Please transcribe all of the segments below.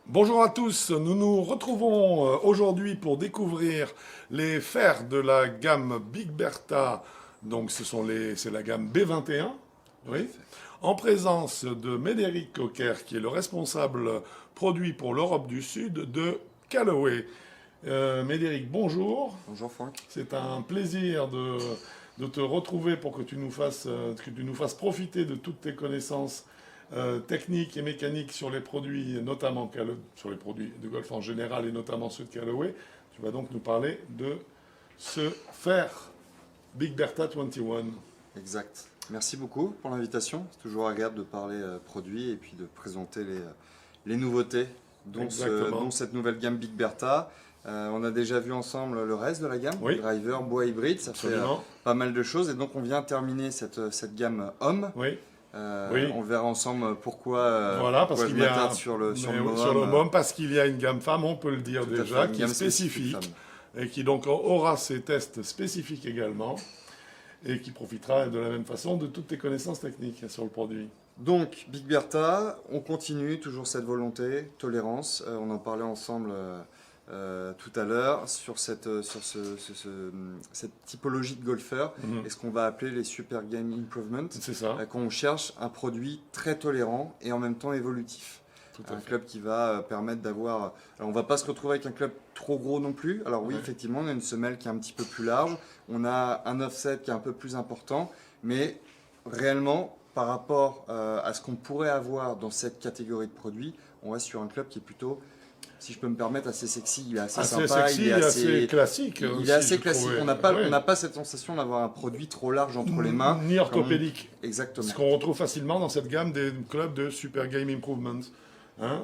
Bonjour à tous, nous nous retrouvons aujourd'hui pour découvrir les fers de la gamme Big Bertha, donc c'est la gamme B21, Tout à oui, fait. en présence de Médéric Cocker, qui est le responsable produit pour l'Europe du Sud de Callaway. Médéric, bonjour, Bonjour Franck. c'est un plaisir de te retrouver pour que tu nous fasses profiter de toutes tes connaissances techniques et mécaniques sur les produits, notamment sur les produits de golf en général et notamment ceux de Callaway. Tu vas donc nous parler de ce fer Big Bertha 21. Exact. Merci beaucoup pour l'invitation. C'est toujours agréable de parler produits et puis de présenter les nouveautés, Exactement. dont cette nouvelle gamme Big Bertha. On a déjà vu ensemble le reste de la gamme, Oui, driver, bois hybride, ça fait absolument. pas mal de choses. Et donc on vient terminer cette gamme homme. Oui, oui. On verra ensemble pourquoi, Voilà, parce pourquoi je qu'il y a m'attarde sur le sur le homme. MOM, parce qu'il y a une gamme femme, on peut le dire Tout à déjà, fait, une qui est gamme spécifique spécifique femme. et qui donc aura ses tests spécifiques également et qui profitera de la même façon de toutes tes connaissances techniques sur le produit. Donc, Big Bertha, on continue toujours cette volonté, tolérance. On en parlait ensemble tout à l'heure sur cette typologie de golfeurs Mhm. et ce qu'on va appeler les Super Game Improvement, C'est ça, quand on cherche un produit très tolérant et en même temps évolutif. tout à Un fait. club qui va permettre d'avoir... Alors, on va pas se retrouver avec un club trop gros non plus. Alors oui, Ouais. effectivement, on a une semelle qui est un petit peu plus large. On a un offset qui est un peu plus important. Mais réellement, par rapport à ce qu'on pourrait avoir dans cette catégorie de produits, on reste sur un club qui est plutôt, si je peux me permettre, assez sexy. Il est assez Assez sympa. sexy, Il est assez classique. il aussi, est assez je classique. trouvais. On n'a Ouais. pas cette sensation d'avoir un produit trop large entre les mains. Ni Comme orthopédique. Exactement. Ce qu'on retrouve facilement dans cette gamme des clubs de Super Game Improvement. Hein,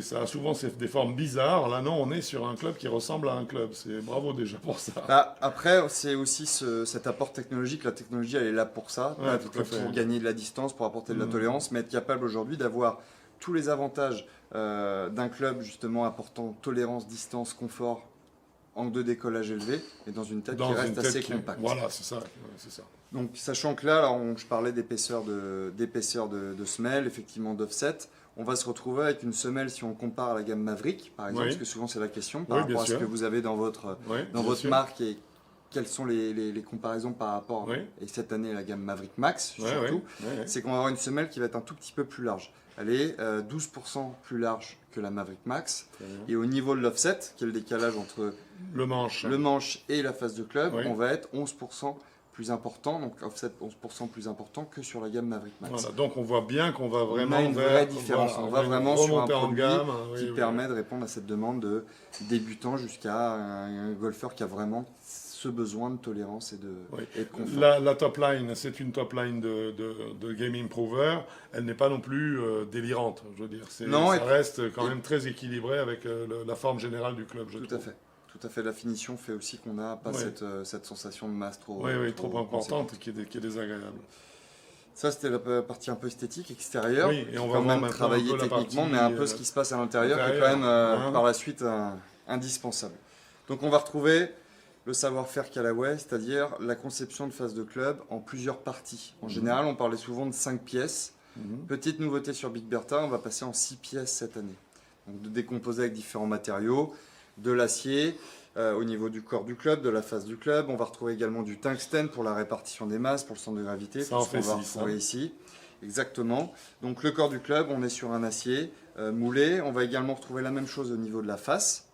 ça a souvent des formes bizarres. Là, non, on est sur un club qui ressemble à un club. C'est bravo déjà pour ça. Bah, après, c'est aussi cet apport technologique. La technologie, elle est là pour ça, Ouais, tout à fait. pour gagner de la distance, pour apporter de la Mhm. tolérance, mais être capable aujourd'hui d'avoir tous les avantages d'un club justement apportant tolérance, distance, confort, angle de décollage élevé, et dans une tête qui Dans une reste tête assez qui... compacte. Voilà, c'est ça. Ouais, c'est ça. Donc, sachant que là, alors, je parlais d'épaisseur de semelle, effectivement d'offset. On va se retrouver avec une semelle, si on compare à la gamme Maverick, par exemple, Oui. parce que souvent c'est la question, par Oui, bien rapport à ce sûr. que vous avez dans votre, Oui, dans bien votre sûr. marque et quelles sont les comparaisons par rapport, Oui. et cette année la gamme Maverick Max Ouais, surtout, ouais, ouais. c'est qu'on va avoir une semelle qui va être un tout petit peu plus large. Elle est 12% plus large que la Maverick Max. Très bien. Et au niveau de l'offset, qui est le décalage entre Le manche. le manche et la face de club, Oui. on va être 11% plus important, donc offset 11% plus important que sur la gamme Maverick Max. Voilà, donc on voit bien qu'on va vraiment On a une vers, vraie différence. voilà, On va une vraiment sur un remontée en produit gamme. qui Oui, oui. permet de répondre à cette demande de débutant jusqu'à un golfeur qui a vraiment ce besoin de tolérance Oui. et de confort. La top line, c'est une top line de Game Improver. Elle n'est pas non plus délirante. Je veux dire, Non, ça et puis- reste quand et- même très équilibré avec la forme générale du club, je Tout trouve. à fait. Tout à fait. La finition fait aussi qu'on n'a pas Oui. cette sensation de masse trop, Oui, oui, trop conséquente. importante, qui est désagréable. Ça, c'était la partie un peu esthétique, extérieure. Oui, et on va Quand voir même maintenant travailler un peu la techniquement, partie, mais un peu ce qui se passe à l'intérieur, qui est quand même hein. par la suite indispensable. Donc on va retrouver le savoir-faire Callaway, c'est-à-dire la conception de phase de club en plusieurs parties. En général, on parlait souvent de 5 pièces. Mhm. Petite nouveauté sur Big Bertha, on va passer en 6 pièces cette année. Donc de décomposer avec différents matériaux, de l'acier au niveau du corps du club, de la face du club. On va retrouver également du tungstène pour la répartition des masses, pour le centre de gravité. Ça tout en ce qu'on fait va six, retrouver hein. ici. Exactement. Donc le corps du club, on est sur un acier moulé. On va également retrouver la même chose au niveau de la face.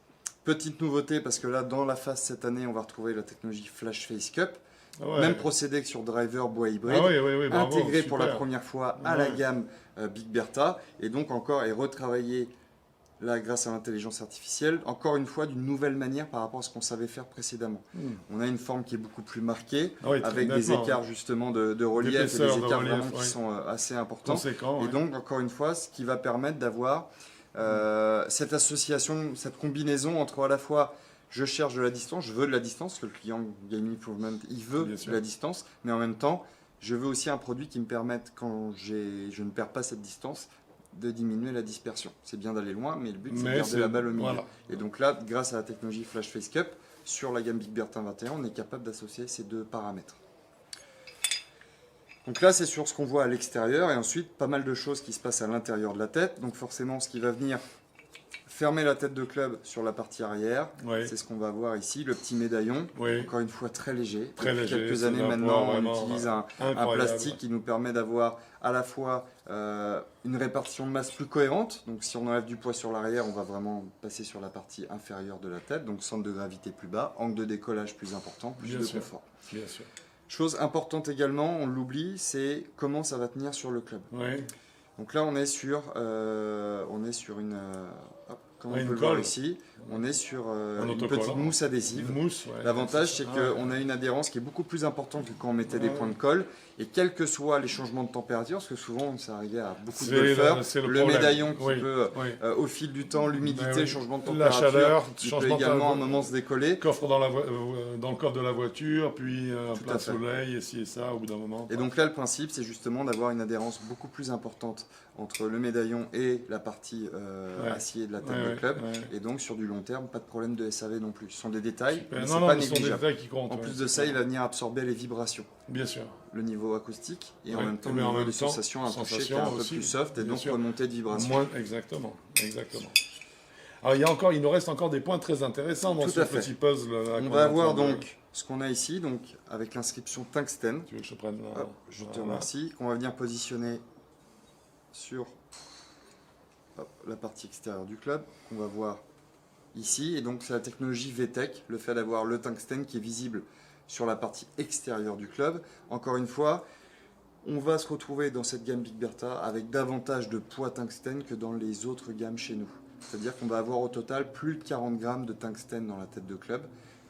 Petite nouveauté, parce que là, dans la face cette année, on va retrouver la technologie Flash Face Cup. Ah ouais. Même procédé que sur driver bois hybride. Ah oui, oui, oui, bravo, Intégré pour la super. première fois à la Ouais. gamme Big Bertha. Et donc encore, et retravaillé là grâce à l'intelligence artificielle, encore une fois d'une nouvelle manière par rapport à ce qu'on savait faire précédemment. Hmm. On a une forme qui est beaucoup plus marquée, Ah oui, très avec des nettement, écarts justement de relief et D'épaisseur des de écarts relief, vraiment qui oui. sont assez importants. Conséquent. Et ouais. donc, encore une fois, ce qui va permettre d'avoir cette association, cette combinaison entre à la fois je cherche de la distance, je veux de la distance, parce que le client Game Improvement, il veut Bien de sûr. la distance, mais en même temps, je veux aussi un produit qui me permette, quand je ne perds pas cette distance, de diminuer la dispersion. C'est bien d'aller loin, mais le but c'est de Mais garder la balle au milieu. voilà. Et donc là, grâce à la technologie Flash Face Cup, sur la gamme Big Bertha 21, on est capable d'associer ces deux paramètres. Donc là, c'est sur ce qu'on voit à l'extérieur, et ensuite, pas mal de choses qui se passent à l'intérieur de la tête. Donc forcément, ce qui va venir fermer la tête de club sur la partie arrière. Oui. C'est ce qu'on va voir ici, le petit médaillon. Oui. Encore une fois, très léger. Très Depuis léger, quelques c'est années un maintenant, poids on vraiment utilise un plastique qui nous permet d'avoir à la fois une répartition de masse plus cohérente. Donc si on enlève du poids sur l'arrière, on va vraiment passer sur la partie inférieure de la tête. Donc centre de gravité plus bas, angle de décollage plus important, plus Bien de sûr. confort. Bien sûr. Chose importante également, on l'oublie, c'est comment ça va tenir sur le club. Oui. Donc là, on est sur une, hop, comme Ouais, on une peut le voir colle. ici, on est sur une autocollant. petite mousse adhésive. Une mousse, ouais. L'avantage, c'est Ah, qu'on a une adhérence qui est beaucoup plus importante que quand on mettait des points de colle. Et quels que soient les changements de température, parce que souvent, ça arrivait à beaucoup de golfeurs, c'est le problème. médaillon qui Oui, peut, oui. au fil du temps, l'humidité, Ben oui. le changement de La température, chaleur, il peut changement de également à un moment se décoller. coffre dans le coffre de la voiture, puis Tout plein à fait. soleil, et ci et ça, au bout d'un moment. Et donc là, le principe, c'est justement d'avoir une adhérence beaucoup plus importante entre le médaillon et la partie Ouais. acier de la tête Ouais, de club. ouais. Et donc, sur du long terme, pas de problème de SAV non plus. Ce sont des détails, mais Non, c'est non, pas mais ce sont des négligeable. détails qui comptent. En ouais, plus de c'est ça, il clair. va venir absorber les vibrations, Bien sûr. le niveau acoustique, et en Ouais. même temps, Mais le en niveau même de temps, sensation, un toucher qui est sensation un peu aussi, plus soft, et bien donc sûr. remontée de vibrations. Moins, exactement, exactement. Alors il nous reste encore des points très intéressants dans Tout ce à fait. petit puzzle. On va avoir donc ce qu'on a ici, donc avec l'inscription tungstène. Tu veux que je prenne là Hop, je te Voilà. remercie. Qu'on va venir positionner sur la partie extérieure du club, qu'on va voir ici. Et donc c'est la technologie VTech, le fait d'avoir le tungstène qui est visible sur la partie extérieure du club. Encore une fois, on va se retrouver dans cette gamme Big Bertha avec davantage de poids tungstène que dans les autres gammes chez nous. C'est-à-dire qu'on va avoir au total plus de 40 grammes de tungstène dans la tête de club,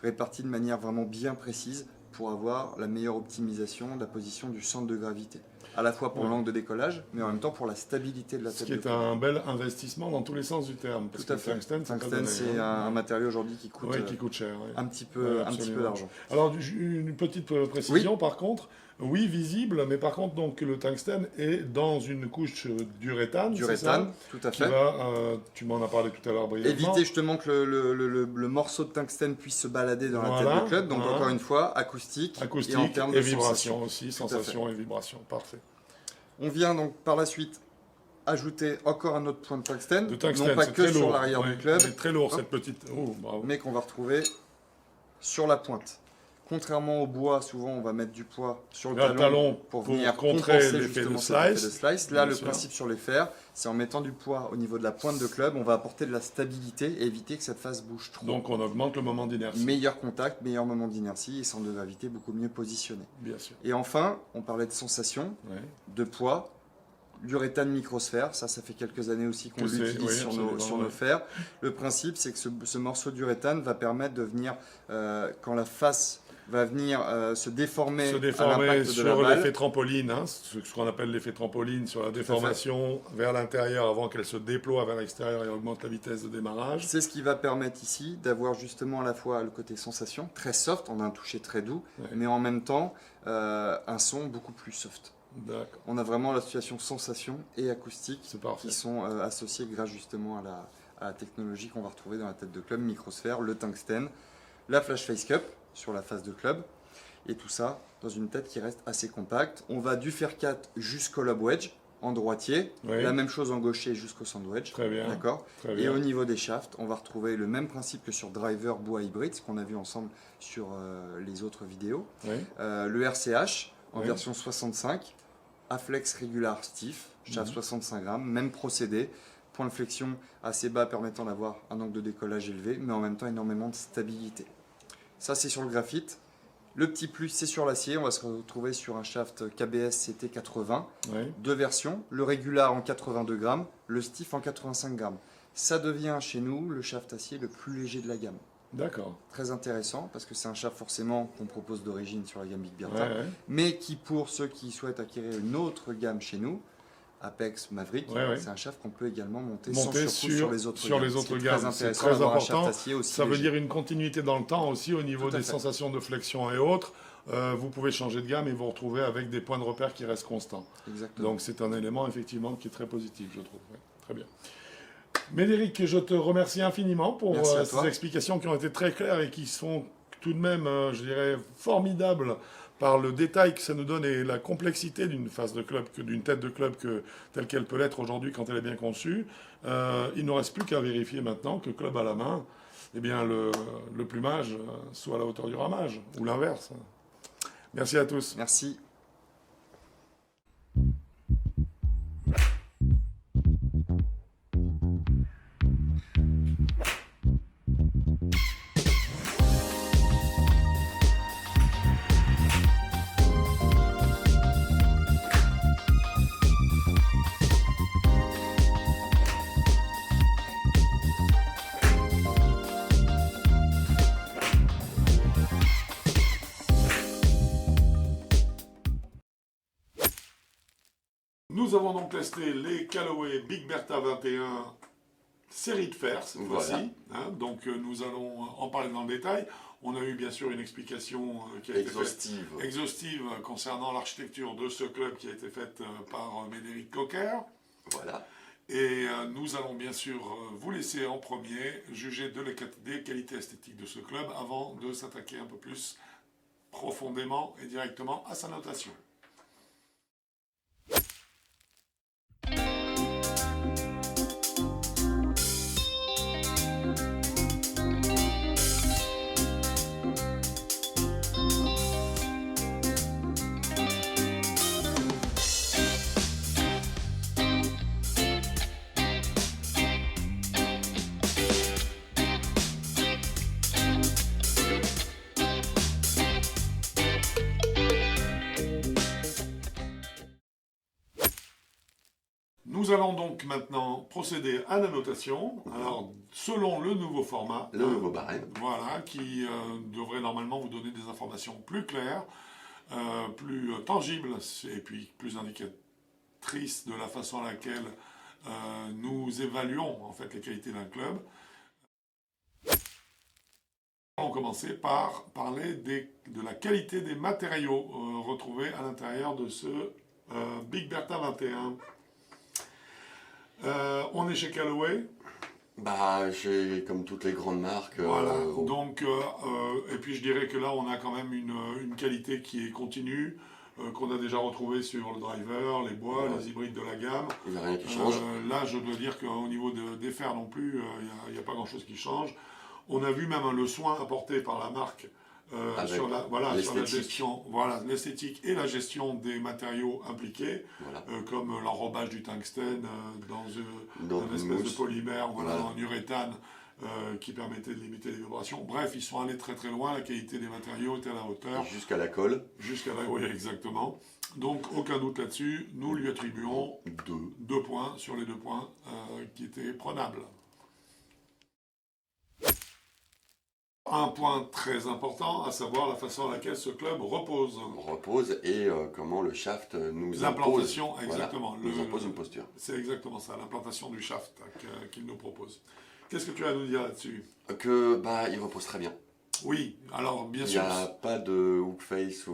répartis de manière vraiment bien précise pour avoir la meilleure optimisation de la position du centre de gravité. À la fois pour Ouais. l'angle de décollage, mais en même temps pour la stabilité de la Ce tête qui de est club. un bel investissement dans tous les sens du terme. Parce Tout à que fait. le tungstène, c'est pas Tungstène, donné, c'est hein. un matériau aujourd'hui qui coûte Ouais, qui coûte cher. Ouais. un petit peu, Ouais, un petit peu absolument. d'argent. Alors, une petite précision, par contre. Oui, visible, mais par contre, donc, le tungstène est dans une couche d'uréthane. Du c'est ça réthane, tout à Qui fait. va, tu m'en as parlé tout à l'heure brièvement. Éviter justement que le morceau de tungstène puisse se balader dans la Voilà, tête de club. Donc voilà. encore une fois, acoustique, Acoustique et en termes de vibration sensation. aussi, à sensation et vibration, parfait. On vient donc par la suite ajouter encore un autre point de tungstène, De tungstène, non pas c'est que très sur lourd. l'arrière Ouais, du club, c'est très lourd Hop. cette petite. Oh, bravo. mais qu'on va retrouver sur la pointe. Contrairement au bois, souvent on va mettre du poids sur le Là, le talon talon pour pour venir contrer compenser l'effet justement de cet effet slice. de slice. Là, Bien le sûr. principe sur les fers, c'est en mettant du poids au niveau de la pointe de club, on va apporter de la stabilité et éviter que cette face bouge trop. Donc on augmente le moment d'inertie. Meilleur contact, meilleur moment d'inertie et centre de gravité beaucoup mieux positionné. Bien sûr. Et enfin, on parlait de sensation, Ouais. de poids, l'uréthane microsphère, ça fait quelques années aussi qu'on Que c'est- l'utilise oui, sur absolument, nos ouais. fers. Le principe, c'est que ce morceau d'uréthane va permettre de venir, quand la face va venir se déformer, Se à déformer l'impact de la sur balle, l'effet trampoline, hein, ce qu'on appelle l'effet trampoline, sur la déformation vers l'intérieur avant qu'elle se déploie vers l'extérieur et augmente la vitesse de démarrage. c'est ce qui va permettre ici d'avoir justement à la fois le côté sensation, très soft, on a un toucher très doux, Ouais. mais en même temps un son beaucoup plus soft. D'accord, On a vraiment la situation sensation et acoustique c'est parfait. qui sont associés grâce justement à la technologie qu'on va retrouver dans la tête de club, microsphère, le tungstène, la flash face cup sur la face de club, et tout ça dans une tête qui reste assez compacte. On va du fer 4 jusqu'au lob wedge en droitier, Oui. la même chose en gaucher jusqu'au sandwich. Très bien. D'accord. Très Et bien. au niveau des shafts, on va retrouver le même principe que sur driver bois hybride, ce qu'on a vu ensemble sur les autres vidéos. Oui. Le RCH en Oui. version 65, Aflex Regular Stiff, shaft 65 grammes, même procédé, point de flexion assez bas permettant d'avoir un angle de décollage élevé, mais en même temps énormément de stabilité. Ça c'est sur le graphite. Le petit plus c'est sur l'acier, on va se retrouver sur un shaft KBS CT80, Oui. deux versions, le Regular en 82 grammes, le Stiff en 85 grammes. Ça devient chez nous le shaft acier le plus léger de la gamme. D'accord. Très intéressant parce que c'est un shaft forcément qu'on propose d'origine sur la gamme Big Bertha, Ouais, ouais. mais qui pour ceux qui souhaitent acquérir une autre gamme chez nous, Apex Maverick, Ouais, ouais. c'est un shaft qu'on peut également monter sans Monter surcoût sur les autres sur gammes. les autres C'est gammes, très c'est intéressant très d'avoir un shaft important. acier aussi Ça veut léger. dire une continuité dans le temps aussi au niveau Tout à des fait. sensations de flexion et autres. Vous pouvez changer de gamme et vous retrouver avec des points de repère qui restent constants. Exactement. Donc c'est un élément effectivement qui est très positif, je trouve. Ouais, très bien. Médéric, je te remercie infiniment pour Merci à ces toi. explications qui ont été très claires et qui sont tout de même, je dirais, formidables par le détail que ça nous donne et la complexité d'une phase de club, d'une tête de club telle qu'elle peut l'être aujourd'hui quand elle est bien conçue, il ne reste plus qu'à vérifier maintenant que club à la main, eh bien le plumage soit à la hauteur du ramage, ou l'inverse. Merci à tous. Merci. Nous avons donc testé les Callaway Big Bertha 21 série de fer cette fois-ci. Hein, donc nous allons en parler dans le détail. On a eu bien sûr une explication qui a été exhaustive concernant l'architecture de ce club qui a été faite par Médéric Cocker. Voilà. Et nous allons bien sûr vous laisser en premier juger des qualités esthétiques de ce club avant de s'attaquer un peu plus profondément et directement à sa notation. Nous allons donc maintenant procéder à la notation, alors selon le nouveau format, le nouveau barème, voilà, qui devrait normalement vous donner des informations plus claires, plus tangibles et puis plus indicatrices de la façon à laquelle nous évaluons en fait les qualités d'un club. On va commencer par parler de la qualité des matériaux retrouvés à l'intérieur de ce Big Bertha 21. On est chez Callaway. Bah, comme toutes les grandes marques. Voilà. Donc, et puis je dirais que là, on a quand même une qualité qui est continue, qu'on a déjà retrouvée sur le driver, les bois, les hybrides de la gamme. Il n'y a rien qui change. Là, je dois dire qu'au niveau des fers non plus, il n'y a pas grand-chose qui change. On a vu même le soin apporté par la marque sur la gestion, l'esthétique et la gestion des matériaux impliqués, comme l'enrobage du tungstène dans une espèce de polymère, en uréthane, qui permettait de limiter les vibrations. Bref, ils sont allés très très loin, la qualité des matériaux était à la hauteur. Jusqu'à la colle. Oui, exactement. Donc, aucun doute là-dessus, nous lui attribuons 2 points sur les 2 points qui étaient prenables. Un point très important, à savoir la façon à laquelle ce club repose. Et comment le shaft nous impose. Exactement. Nous impose une posture. C'est exactement ça, l'implantation du shaft qu'il nous propose. Qu'est-ce que tu as à nous dire là-dessus? Il repose très bien. Oui, alors bien sûr. Il n'y a pas de hook face,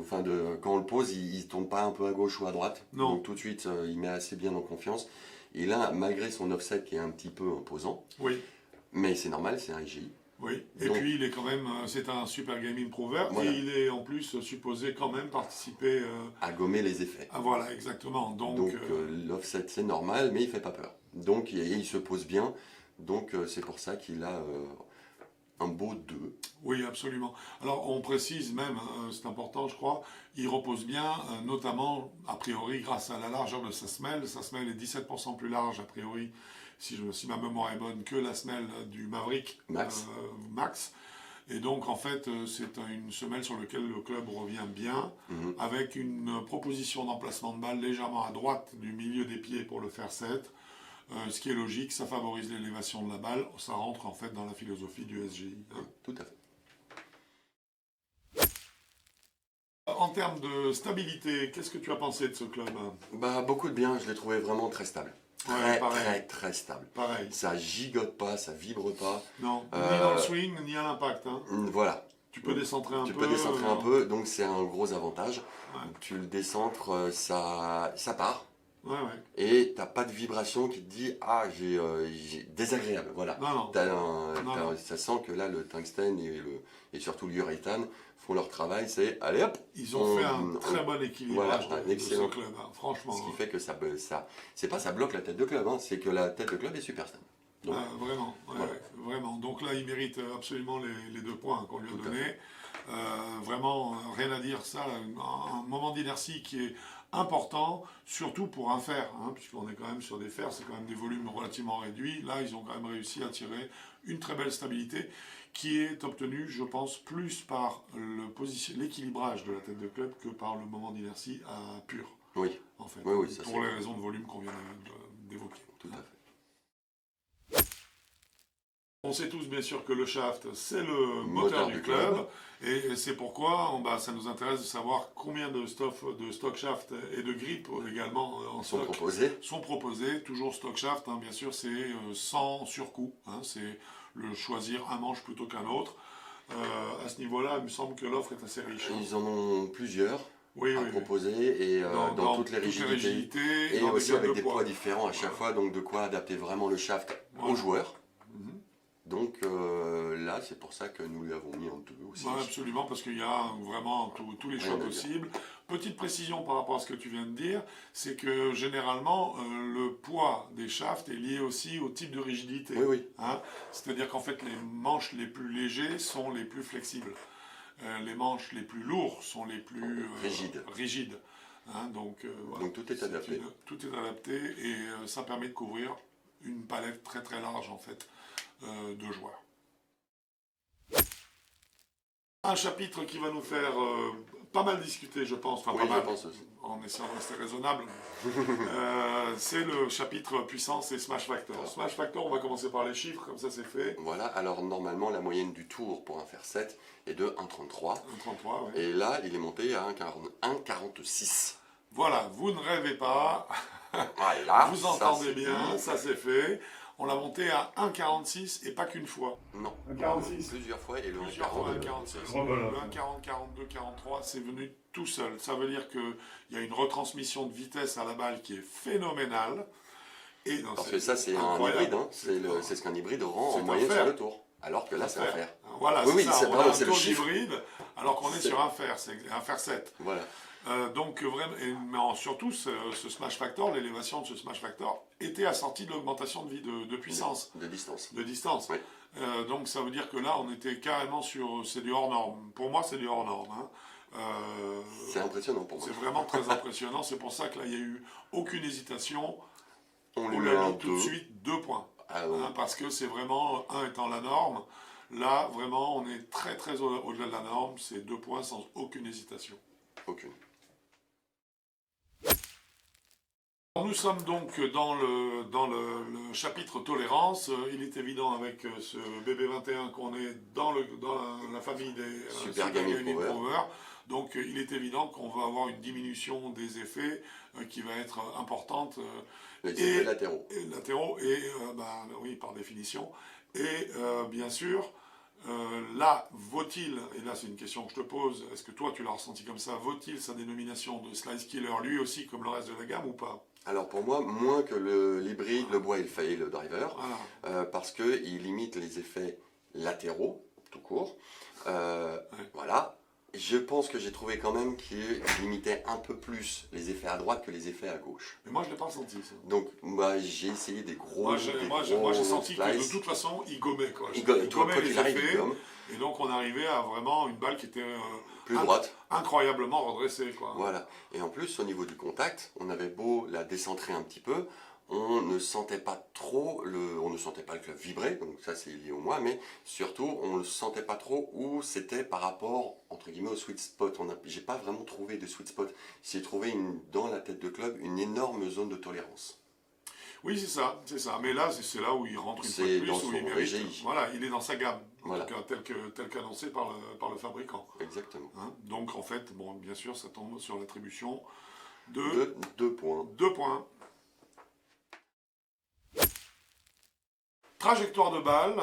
quand on le pose, il ne tourne pas un peu à gauche ou à droite. Non. Donc tout de suite, il met assez bien en confiance. Et là, malgré son offset qui est un petit peu imposant, mais c'est normal, c'est un IGI. Oui, et donc, puis il est quand même, c'est un super gaming prover, et il est en plus supposé quand même participer à gommer les effets. Voilà, exactement. Donc l'offset c'est normal, mais il fait pas peur. Donc il se pose bien, donc c'est pour ça qu'il a un beau 2. Oui, absolument. Alors on précise même, c'est important je crois, il repose bien, notamment a priori grâce à la largeur de sa semelle. Sa semelle est 17% plus large a priori, si ma mémoire est bonne, que la semelle du Maverick Max. Et donc en fait c'est une semelle sur laquelle le club revient bien, avec une proposition d'emplacement de balle légèrement à droite du milieu des pieds pour le faire 7. Ce qui est logique, ça favorise l'élévation de la balle, ça rentre en fait dans la philosophie du SGI. Tout à fait. En termes de stabilité, qu'est-ce que tu as pensé de ce club? Beaucoup de bien, je l'ai trouvé vraiment très stable. Très stable. Pareil. Ça gigote pas, ça vibre pas. Non, ni dans le swing, ni à l'impact. Voilà. Tu peux décentrer un peu. Tu peux décentrer un peu, donc c'est un gros avantage. Tu le décentres, ça part. Ouais, ouais. Et t'as pas de vibration qui te dit ah j'ai désagréable, voilà. Non, non. Non. Ça sent que là le tungstène et surtout l'uréthane font leur travail, c'est allez hop. Ils ont fait un très bon équilibrage voilà, un de excellent ce club, hein, franchement. Ce qui fait que ça c'est pas ça bloque la tête de club, hein, c'est que la tête de club est super stable. Donc, Vraiment, ouais, voilà. ouais, vraiment. Donc là, il mérite absolument les 2 points qu'on lui a Tout à donnés. Vraiment, rien à dire. Ça, un moment d'inertie qui est important, surtout pour un fer, hein, puisqu'on est quand même sur des fers, c'est quand même des volumes relativement réduits. Là, ils ont quand même réussi à tirer une très belle stabilité qui est obtenue, je pense, plus par l'équilibrage de la tête de club que par le moment d'inertie pur, oui, en fait, oui, ça, pour les raisons de volume qu'on vient d'évoquer. tout à fait. On sait tous bien sûr que le shaft, c'est le moteur du club, et c'est pourquoi ça nous intéresse de savoir combien de stock shaft et de grippe également en stock sont proposés. Toujours stock shaft, hein, bien sûr, c'est sans surcoût, hein, c'est le choisir un manche plutôt qu'un autre. À ce niveau-là, il me semble que l'offre est assez riche. Ils en ont plusieurs à proposer, et dans toutes les rigidités, et aussi avec des poids différents à chaque fois, donc de quoi adapter vraiment le shaft aux joueurs. Donc là, c'est pour ça que nous l'avons mis en 2 aussi. Absolument, parce qu'il y a vraiment tous les choix possibles. Petite précision par rapport à ce que tu viens de dire, c'est que généralement, le poids des shafts est lié aussi au type de rigidité. Oui. Hein, c'est-à-dire qu'en fait, les manches les plus légers sont les plus flexibles. Les manches les plus lourds sont les plus rigides. Hein, donc, donc tout est adapté. Tout est adapté, et ça permet de couvrir une palette très très large en fait de joueurs. Un chapitre qui va nous faire pas mal discuter, je pense, enfin oui, pas mal, je pense aussi. En essayant de rester raisonnable, c'est le chapitre puissance et Smash Factor. Alors. Smash Factor, on va commencer par les chiffres, comme ça c'est fait. Voilà, alors normalement la moyenne du tour pour un fer 7 est de 1,33. 1,33, oui. Et là, il est monté à 1,46. Voilà, vous ne rêvez pas, Voilà, vous entendez bien, ça c'est fait. On l'a monté à 1,46 et pas qu'une fois. Non, 1,46. plusieurs fois, et le 1,40. Plusieurs fois 1,46. Le 1,40, 42, 43, c'est venu tout seul. Ça veut dire qu'il y a une retransmission de vitesse à la balle qui est phénoménale. Et parce que ça, c'est un hybride, hein. C'est ce qu'un hybride rend en moyenne sur le tour. Alors que là, c'est un fer. Voilà, oui, ça. On a un tour le hybride, alors qu'on est sur un fer, c'est un fer 7. Voilà. Donc vraiment, mais surtout ce Smash Factor, l'élévation de ce Smash Factor était assortie de l'augmentation de puissance. De distance. De distance. Oui. Donc ça veut dire que là on était carrément c'est du hors norme. Pour moi c'est du hors norme. Hein. C'est impressionnant pour moi. C'est vraiment très impressionnant. C'est pour ça que là il n'y a eu aucune hésitation. On l'a mis tout de suite 2 points. Parce que c'est vraiment 1 étant la norme. Là vraiment on est très très au-delà de la norme. C'est 2 points sans aucune hésitation. Aucune. Nous sommes donc dans le chapitre tolérance. Il est évident avec ce BB21 qu'on est dans la famille des Super Gaming Power. Donc il est évident qu'on va avoir une diminution des effets qui va être importante. Les effets latéraux. Oui, par définition. Et bien sûr, là, vaut-il, et là c'est une question que je te pose, est-ce que toi tu l'as ressenti comme ça, vaut-il sa dénomination de Slice Killer lui aussi comme le reste de la gamme ou pas? Alors pour moi, moins que l'hybride, le bois et le driver, parce qu'il limite les effets latéraux, tout court. Voilà. Je pense que j'ai trouvé quand même qu'il limitait un peu plus les effets à droite que les effets à gauche. Mais moi je ne l'ai pas ressenti ça. Donc j'ai essayé des gros Moi j'ai senti que de toute façon il gommait quoi. Il gommait les effets. Et donc on arrivait à vraiment une balle qui était plus droite, incroyablement redressée quoi. Voilà. Et en plus au niveau du contact, on avait beau la décentrer un petit peu, on ne sentait pas trop on ne sentait pas le club vibrer, donc ça c'est lié au moi, mais surtout on ne sentait pas trop où c'était par rapport entre guillemets au sweet spot. J'ai pas vraiment trouvé de sweet spot. J'ai trouvé dans la tête de club une énorme zone de tolérance. Oui, c'est ça. Mais là, c'est là où il rentre une fois de plus, où il mérite. Voilà, il est dans sa gamme, voilà. En tout cas, tel qu'annoncé par le fabricant. Exactement. Hein, donc, en fait, bon, bien sûr, ça tombe sur l'attribution de 2 points. 2 points. Trajectoire de balle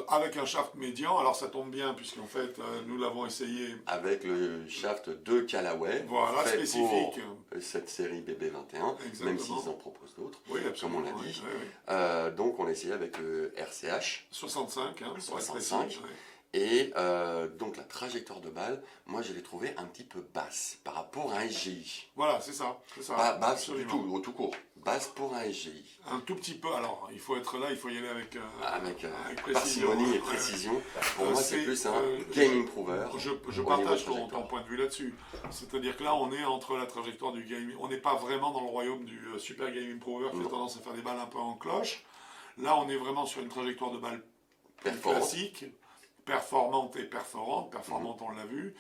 avec un shaft médian. Alors ça tombe bien puisqu'en fait nous l'avons essayé. Avec le shaft de Callaway, Voilà, fait spécifique. pour cette série BB21, Exactement. même s'ils en proposent d'autres, Oui, comme absolument. on l'a dit. Oui, oui. Donc on l'a essayé avec le RCH. 65, hein, pour être 65. précis, ouais. Et donc la trajectoire de balle, moi je l'ai trouvée un petit peu basse par rapport à un SGI. Voilà, c'est ça. Pas basse du absolument. tout, au tout court. Basse pour un SGI. Un tout petit peu. Alors, il faut être là, il faut y aller avec précision. Parcimonie et précision. Pour moi, c'est plus un game improver. Je au partage niveau ton point de vue là-dessus. C'est-à-dire que là, on est entre la trajectoire du game. On n'est pas vraiment dans le royaume du super game improver qui a tendance à faire des balles un peu en cloche. Là, on est vraiment sur une trajectoire de balle plus Performante. classique, performante et perforante. Performante, on l'a vu.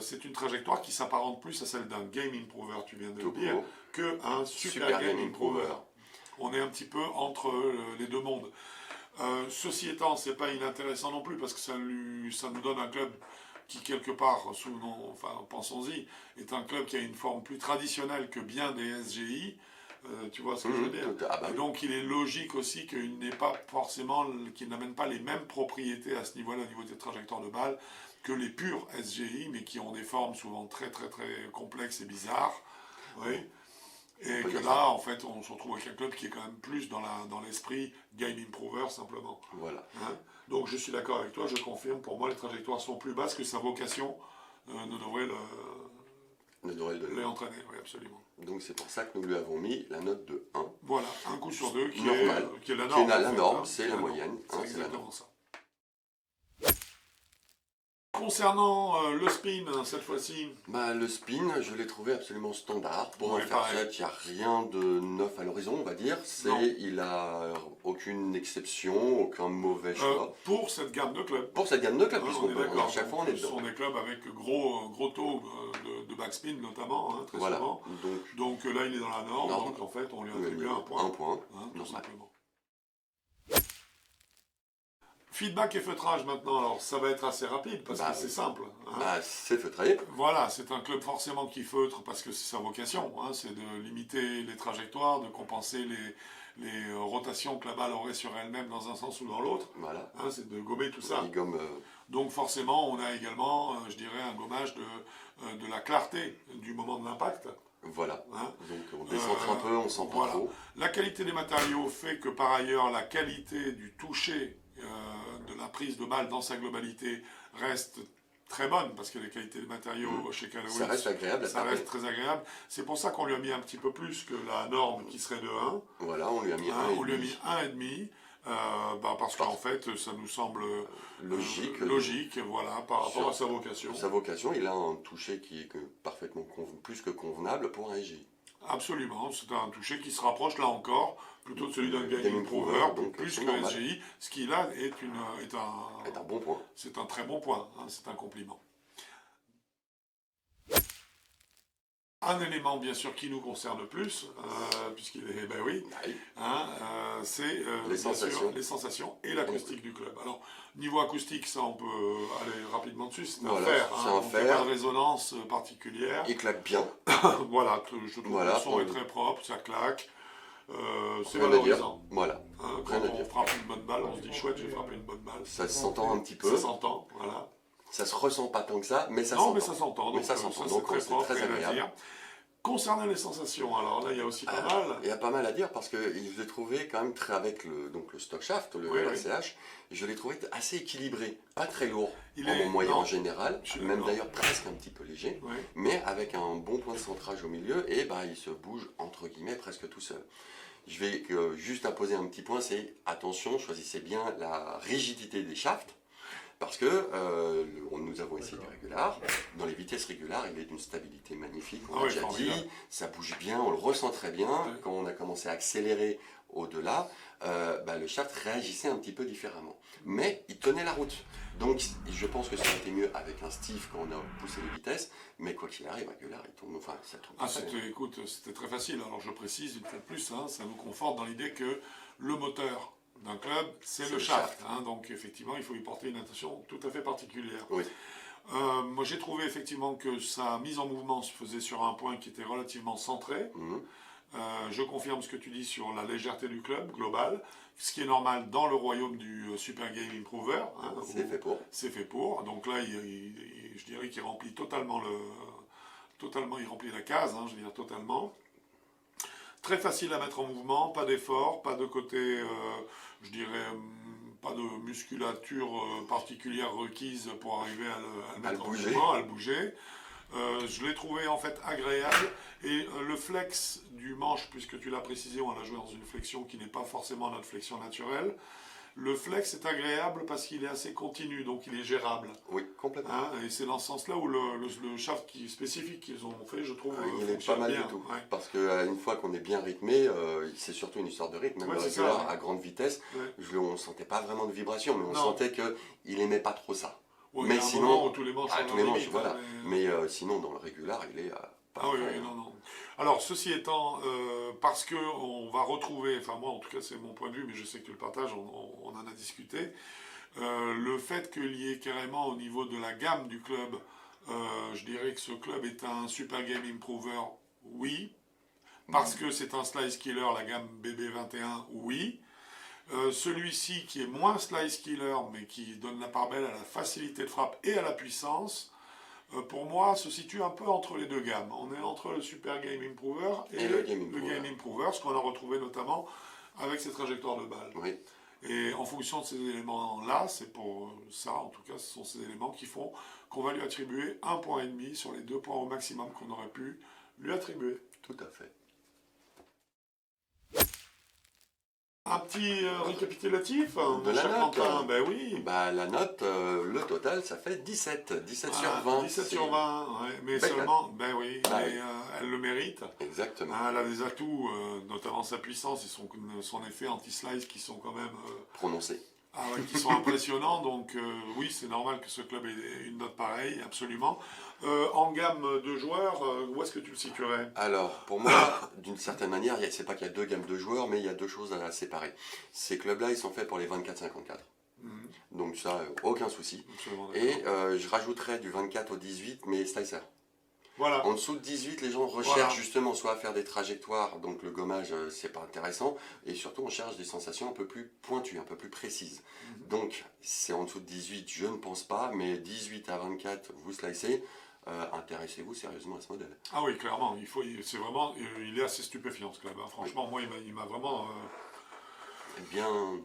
C'est une trajectoire qui s'apparente plus à celle d'un game improver, tu viens de le dire, qu'un super game improver. On est un petit peu entre les deux mondes. Ceci étant, c'est pas inintéressant non plus parce que ça nous donne un club qui quelque part, pensons-y, est un club qui a une forme plus traditionnelle que bien des SGI. Tu vois ce que je veux dire. Et donc il est logique aussi qu'il n'ait pas forcément, qu'il n'amène pas les mêmes propriétés à ce niveau-là, au niveau des trajectoires de balles, que les purs SGI, mais qui ont des formes souvent très très très complexes et bizarres. Oui. Et que là, en fait, on se retrouve avec un club qui est quand même plus dans l'esprit game improver simplement. Voilà. Hein. Donc je suis d'accord avec toi, je confirme, pour moi les trajectoires sont plus basses que sa vocation ne devrait l'entraîner, oui, absolument. Donc c'est pour ça que nous lui avons mis la note de 1. Voilà, un coup sur deux qui est la norme. Qui est la norme, c'est la moyenne. C'est exactement norme. ça. Concernant le spin, cette fois-ci, Le spin, je l'ai trouvé absolument standard. Pour Ouais, un faire pareil. set, il n'y a rien de neuf à l'horizon, on va dire. Non. Il a aucune exception, aucun mauvais choix. pour cette gamme de clubs. Pour cette gamme de clubs, Hein, puisqu'on on est peut, d'accord. à chaque fois on est Ce dedans. sont des clubs avec gros taux de backspin notamment, hein, très Voilà. souvent. Donc là, il est dans la norme, Norme. donc en fait, on lui On lui a attribue mis un point. un point, Hein, tout normal. simplement. Feedback et feutrage maintenant, alors ça va être assez rapide parce que c'est simple. Hein. C'est feutré. Voilà, c'est un club forcément qui feutre parce que c'est sa vocation, hein, c'est de limiter les trajectoires, de compenser les rotations que la balle aurait sur elle-même dans un sens ou dans l'autre. Voilà. Hein, c'est de gommer tout ça. Il gomme, Donc forcément, on a également, je dirais, un gommage de la clarté du moment de l'impact. voilà. Hein. Donc on décentre un peu, on sent pas Voilà. trop. La qualité des matériaux fait que par ailleurs, la qualité du toucher de la prise de balle dans sa globalité reste très bonne, parce que les qualités des matériaux chez Callaway, Ça reste agréable à ça taper. reste très agréable. C'est pour ça qu'on lui a mis un petit peu plus que la norme qui serait de 1. Voilà, on lui a mis Hein, on lui a mis 1,5, parce qu'en fait, ça nous semble logique, voilà, par rapport à sa vocation. Sa vocation, il a un toucher qui est parfaitement plus que convenable pour un SGI. Absolument, c'est un toucher qui se rapproche là encore plutôt de celui d'un game Game improver, improver, donc plus c'est que normal. SGI, ce qui là est C'est un bon point. c'est un très bon point, hein, c'est un compliment. Un élément bien sûr qui nous concerne plus, puisqu'il est, ben oui, hein, c'est Les sensations. les sensations et l'acoustique du club. Alors, niveau acoustique, ça on peut aller rapidement dessus, c'est Voilà, un fer, c'est un on fait fer. pas de résonance particulière. Il claque bien. Voilà, je trouve Voilà, que le son pour est très propre, ça claque, c'est Rien à dire. valorisant. Voilà. Hein, Rien quand à on dire. frappe une bonne balle, on se dit chouette, j'ai frappé une bonne balle. Ça s'entend un petit peu. Ça s'entend, voilà. Ça se ressent pas tant que ça, mais ça Non, s'entend. mais ça s'entend, donc Mais ça s'entend, c'est donc très c'est propre, très rien à agréable. dire. Concernant les sensations, alors là, il y a aussi pas mal. Il y a pas mal à dire parce que je l'ai trouvé quand même très avec le stock shaft, le Oui, RCH, je l'ai trouvé assez équilibré, pas très lourd Il en est- mon moyen non, en général, je suis même d'accord. d'ailleurs presque un petit peu léger, Oui. mais avec un bon point de centrage au milieu et il se bouge entre guillemets presque tout seul. Je vais juste imposer un petit point, c'est attention, choisissez bien la rigidité des shafts. Parce que nous avons essayé du régular. Dans les vitesses régulares, il est d'une stabilité magnifique. On a déjà dit, ça bouge bien, on le ressent très bien. Quand on a commencé à accélérer au-delà, le shaft réagissait un petit peu différemment. Mais il tenait la route. Donc je pense que ça aurait été mieux avec un Steve quand on a poussé les vitesses. Mais quoi qu'il arrive, régular, il tourne. Enfin, ça tourne. Écoute, c'était très facile. Alors je précise une fois de plus, hein, ça nous conforte dans l'idée que le moteur d'un club, c'est le shaft. Hein, donc effectivement, il faut y porter une attention tout à fait particulière. Oui. Moi j'ai trouvé effectivement que sa mise en mouvement se faisait sur un point qui était relativement centré. Je confirme ce que tu dis sur la légèreté du club global, ce qui est normal dans le royaume du Super Game Improver. Hein, C'est fait pour. C'est fait pour. Donc là, je dirais qu'il remplit totalement il remplit la case, hein, je veux dire totalement. Très facile à mettre en mouvement, pas d'effort, pas de côté, je dirais, pas de musculature particulière requise pour arriver à le mettre en mouvement, à le bouger. Je l'ai trouvé en fait agréable et le flex du manche, puisque tu l'as précisé, on l'a joué dans une flexion qui n'est pas forcément notre flexion naturelle. Le flex est agréable parce qu'il est assez continu, donc il est gérable. Oui, complètement. Hein, et c'est dans ce sens-là où le shaft spécifique qu'ils ont fait, je trouve, il est pas mal bien, du tout. Ouais. Parce qu'une fois qu'on est bien rythmé, c'est surtout une histoire de rythme. Même Ouais, le c'est régular, ça, ouais. à grande vitesse, Ouais. on ne sentait pas vraiment de vibration, mais on Non. sentait qu'il n'aimait pas trop ça. Ouais, Mais il y a un sinon, moment où tous les manches sont tous les manches, limite, voilà. hein, Mais sinon, dans le régular, il est Ah oui, parfait, oui, non, non. Alors, ceci étant, parce qu'on va retrouver, enfin moi en tout cas c'est mon point de vue, mais je sais que tu le partages, on en a discuté, le fait qu'il y ait carrément au niveau de la gamme du club, je dirais que ce club est un Super Game Improver, oui, parce que c'est un Slice Killer, la gamme BB21, oui. Celui-ci qui est moins Slice Killer, mais qui donne la part belle à la facilité de frappe et à la puissance, pour moi, se situe un peu entre les deux gammes. On est entre le Super Game Improver et le Game Improver, ce qu'on a retrouvé notamment avec ses trajectoires de balles. Oui. Et en fonction de ces éléments-là, c'est pour ça, en tout cas, ce sont ces éléments qui font qu'on va lui attribuer 1,5 point sur les 2 points au maximum qu'on aurait pu lui attribuer. Tout à fait. Un petit récapitulatif De la note. Quentin, ben oui. Bah, la note, le total, ça fait 17. 17 sur 20. 17 sur 20, ouais, mais Belle seulement, ben oui, Bah mais, oui. elle le mérite. Exactement. Elle a des atouts, notamment sa puissance et son effet anti-slice qui sont quand même Prononcé. qui sont impressionnants. Donc oui, c'est normal que ce club ait une note pareille, absolument. En gamme de joueurs, où est-ce que tu le situerais? Alors, pour moi, d'une certaine manière, c'est pas qu'il y a deux gammes de joueurs, mais il y a deux choses à séparer. Ces clubs-là, ils sont faits pour les 24-54. Donc ça, aucun souci. Et je rajouterais du 24 au 18, mais slicer. Voilà. En dessous de 18, les gens recherchent justement soit à faire des trajectoires, donc le gommage, c'est pas intéressant, et surtout on cherche des sensations un peu plus pointues, un peu plus précises. Donc, c'est en dessous de 18, je ne pense pas, mais 18 à 24, vous slicez, intéressez-vous sérieusement à ce modèle. Ah oui, clairement, c'est vraiment, il est assez stupéfiant ce club. Hein. Franchement, moi, il m'a vraiment...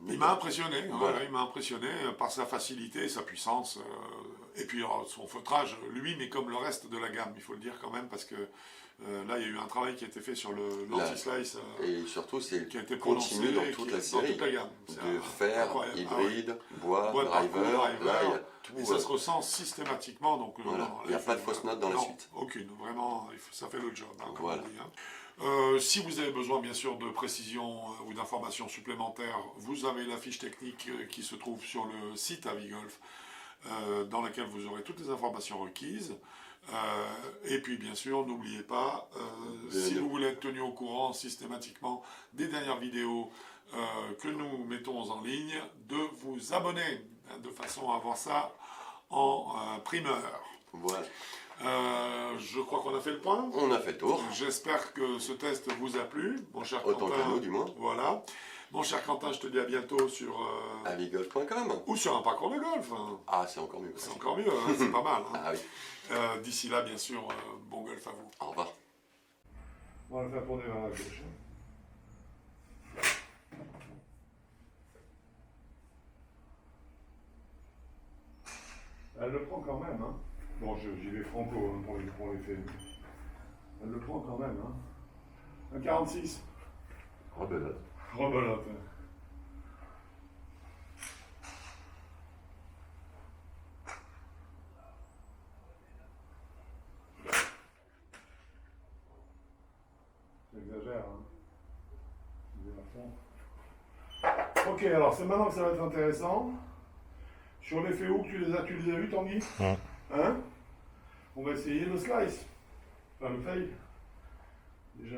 il m'a impressionné, voilà. Il m'a impressionné par sa facilité, sa puissance, et puis son feutrage, lui, mais comme le reste de la gamme, il faut le dire quand même, parce que là, il y a eu un travail qui a été fait sur l'anti-slice, et surtout, c'est qui a été continu dans toute la série, toute la gamme. de fer, hybride, bois, driver, là, il y a tout. Et ça se ressent systématiquement, donc voilà. Il n'y a pas de fausse note dans la suite. Aucune, vraiment, ça fait le job, hein, comme voilà. on dit, hein. Si vous avez besoin bien sûr de précisions ou d'informations supplémentaires, vous avez la fiche technique qui se trouve sur le site Avigolf, dans laquelle vous aurez toutes les informations requises. Et puis bien sûr, n'oubliez pas, si vous voulez être tenu au courant systématiquement des dernières vidéos que nous mettons en ligne, de vous abonner, de façon à avoir ça en primeur. Voilà. Je crois qu'on a fait le point. On a fait le tour. J'espère que ce test vous a plu, mon cher Autant Quentin. que nous, du moins. Voilà. Mon cher Quentin, je te dis à bientôt sur... avigolf.com. ou sur un parcours de golf. Hein. Ah, c'est encore mieux. C'est encore mieux, hein, c'est pas mal. Hein. Ah oui. D'ici là, bien sûr, bon golf à vous. Au revoir. On va le faire tourner vers la gauche. Elle le prend quand même, hein. Bon, j'y vais franco hein, pour les faits. Elle le prend quand même, hein. Un 46. Rebelote. Rebelote. J'exagère, hein. Je vais à fond. Ok, alors c'est maintenant que ça va être intéressant. Sur l'effet hook, tu les as vus, Tanguy? Hein? On va essayer le slice. Enfin, le fail. Déjà.